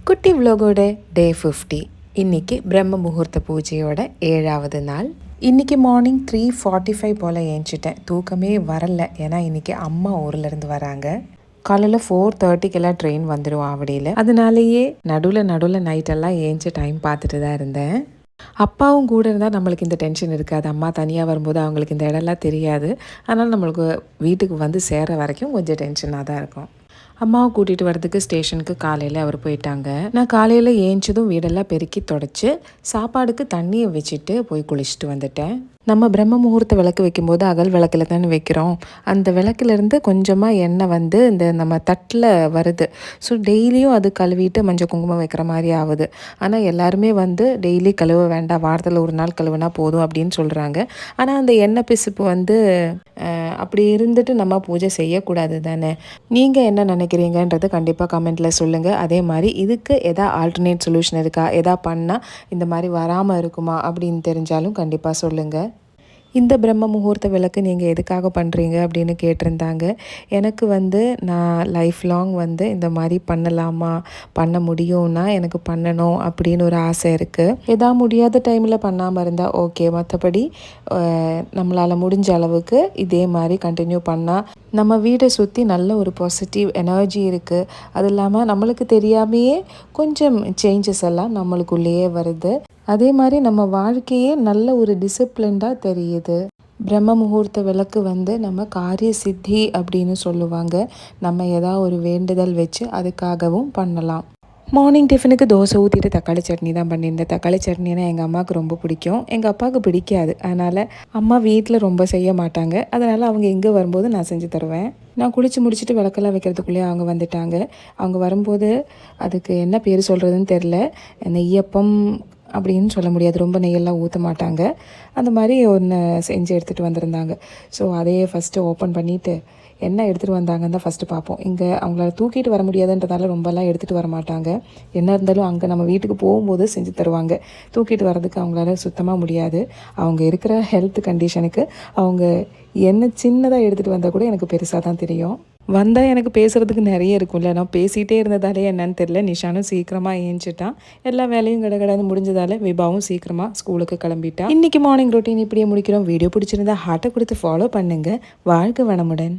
குட்டி விலோகோட டே 50. இன்றைக்கி பிரம்ம முகூர்த்த பூஜையோட 7வது நாள். இன்றைக்கி மார்னிங் 3:45 போல் ஏஞ்சிட்டேன். தூக்கமே வரல, ஏன்னா இன்றைக்கி அம்மா ஊர்லேருந்து வராங்க. காலையில் 4:30 ட்ரெயின் வந்துடுவோம் ஆவடியில். அதனாலேயே நடுவில் நைட்டெல்லாம் ஏஞ்சி டைம் பார்த்துட்டு தான் இருந்தேன். அப்பாவும் கூட இருந்தால் நம்மளுக்கு இந்த டென்ஷன் இருக்காது. அம்மா தனியாக வரும்போது அவங்களுக்கு இந்த இடம்லாம் தெரியாது. அதனால் நம்மளுக்கு வீட்டுக்கு வந்து சேர வரைக்கும் கொஞ்சம் டென்ஷனாக தான் இருக்கும். அம்மாவை கூட்டிகிட்டு வரதுக்கு ஸ்டேஷனுக்கு காலையில் அவர் போயிட்டாங்க. நான் காலையில் ஏஞ்சதும் வீடெல்லாம் பெருக்கி தொடச்சி சாப்பாடுக்கு தண்ணியை வச்சுட்டு போய் குளிச்சுட்டு வந்துட்டேன். நம்ம பிரம்ம முகூர்த்த விளக்கு வைக்கும்போது அகல் விளக்கில் தானே வைக்கிறோம். அந்த விளக்குலேருந்து கொஞ்சமாக எண்ணெய் வந்து இந்த நம்ம தட்டில் வருது. ஸோ டெய்லியும் அது கழுவிட்டு மஞ்சள் குங்குமம் வைக்கிற மாதிரி ஆகுது. ஆனால் எல்லாருமே வந்து டெய்லி கழுவ வேண்டாம், வாரத்தில் ஒரு நாள் கழுவுனா போதும் அப்படின்னு சொல்கிறாங்க. ஆனால் அந்த எண்ணெய் பிசுப்பு வந்து அப்படி இருந்துட்டு நம்ம பூஜை செய்யக்கூடாது தானே. நீங்கள் என்ன நினைக்கிறீங்கன்றது கண்டிப்பாக கமெண்ட்டில் சொல்லுங்கள். அதே மாதிரி இதுக்கு எதா ஆல்டர்னேட் சொல்யூஷன் இருக்கா, எதா பண்ணால் இந்த மாதிரி வராமல் இருக்குமா அப்படின்னு தெரிஞ்சாலும் கண்டிப்பாக சொல்லுங்கள். இந்த பிரம்ம முகூர்த்த விளக்கு நீங்கள் எதுக்காக பண்ணுறீங்க அப்படின்னு கேட்டிருந்தாங்க. எனக்கு வந்து நான் லைஃப் லாங் வந்து இந்த மாதிரி பண்ணலாமா, பண்ண முடியும்னா எனக்கு பண்ணணும் அப்படின்னு ஒரு ஆசை இருக்குது. எதா முடியாத டைமில் பண்ணாமல் இருந்தால் ஓகே, மற்றபடி நம்மளால் முடிஞ்ச அளவுக்கு இதே மாதிரி கண்டினியூ பண்ணால் நம்ம வீடை சுற்றி நல்ல ஒரு பாசிட்டிவ் எனர்ஜி இருக்குது. அது இல்லாமல் நம்மளுக்கு தெரியாமையே கொஞ்சம் சேஞ்சஸ் எல்லாம் நம்மளுக்குள்ளேயே வருது. அதே மாதிரி நம்ம வாழ்க்கையே நல்ல ஒரு டிசிப்ளின்டாக தெரியுது. பிரம்ம முகூர்த்த விளக்கு வந்து நம்ம காரிய சித்தி அப்படின்னு சொல்லுவாங்க. நம்ம ஏதாவது ஒரு வேண்டுதல் வச்சு அதுக்காகவும் பண்ணலாம். மார்னிங் டிஃபனுக்கு தோசை ஊற்றிட்டு தக்காளி சட்னி தான் பண்ணியிருந்தேன். தக்காளி சட்னினா எங்கள் அம்மாவுக்கு ரொம்ப பிடிக்கும், எங்கள் அப்பாவுக்கு பிடிக்காது. அதனால் அம்மா வீட்டில் ரொம்ப செய்ய மாட்டாங்க. அதனால் அவங்க இங்கே வரும்போது நான் செஞ்சு தருவேன். நான் குளித்து முடிச்சுட்டு விளக்கெல்லாம் வைக்கிறதுக்குள்ளேயே அவங்க வந்துட்டாங்க. அவங்க வரும்போது அதுக்கு என்ன பேர் சொல்கிறதுன்னு தெரில, நெய்யப்பம் அப்படின்னு சொல்ல முடியாது, ரொம்ப நெய்யெல்லாம் ஊற்ற மாட்டாங்க. அந்த மாதிரி ஒன்று செஞ்சு எடுத்துகிட்டு வந்திருந்தாங்க. ஸோ அதையே ஃபஸ்ட்டு ஓப்பன் பண்ணிவிட்டு என்ன எடுத்துகிட்டு வந்தாங்கன்னு தான் ஃபஸ்ட்டு பார்ப்போம். இங்கே அவங்களால தூக்கிட்டு வர முடியாதுன்றதால ரொம்பலாம் எடுத்துகிட்டு வர மாட்டாங்க. என்ன இருந்தாலும் அங்கே நம்ம வீட்டுக்கு போகும்போது செஞ்சு தருவாங்க. தூக்கிட்டு வரதுக்கு அவங்களால சுத்தமாக முடியாது. அவங்க இருக்கிற ஹெல்த் கண்டிஷனுக்கு அவங்க என்ன சின்னதாக எடுத்துகிட்டு வந்தால் கூட எனக்கு பெருசாக தான் தெரியும். வந்தால் எனக்கு பேசுகிறதுக்கு நிறைய இருக்கும்ல. நான் பேசிகிட்டே இருந்ததாலே என்னன்னு தெரியல, நிஷானும் சீக்கிரமாக ஏஞ்சிட்டான். எல்லா வேலையும் கடகடன்னு முடிஞ்சதால் விபாவும் சீக்கிரமாக ஸ்கூலுக்கு கிளம்பிட்டான். இன்றைக்கி மார்னிங் ரொட்டீன் இப்படியே முடிக்கிறோம். வீடியோ பிடிச்சிருந்தா ஹார்ட்டை கொடுத்து ஃபாலோ பண்ணுங்கள். வாழ்க வளமுடன்.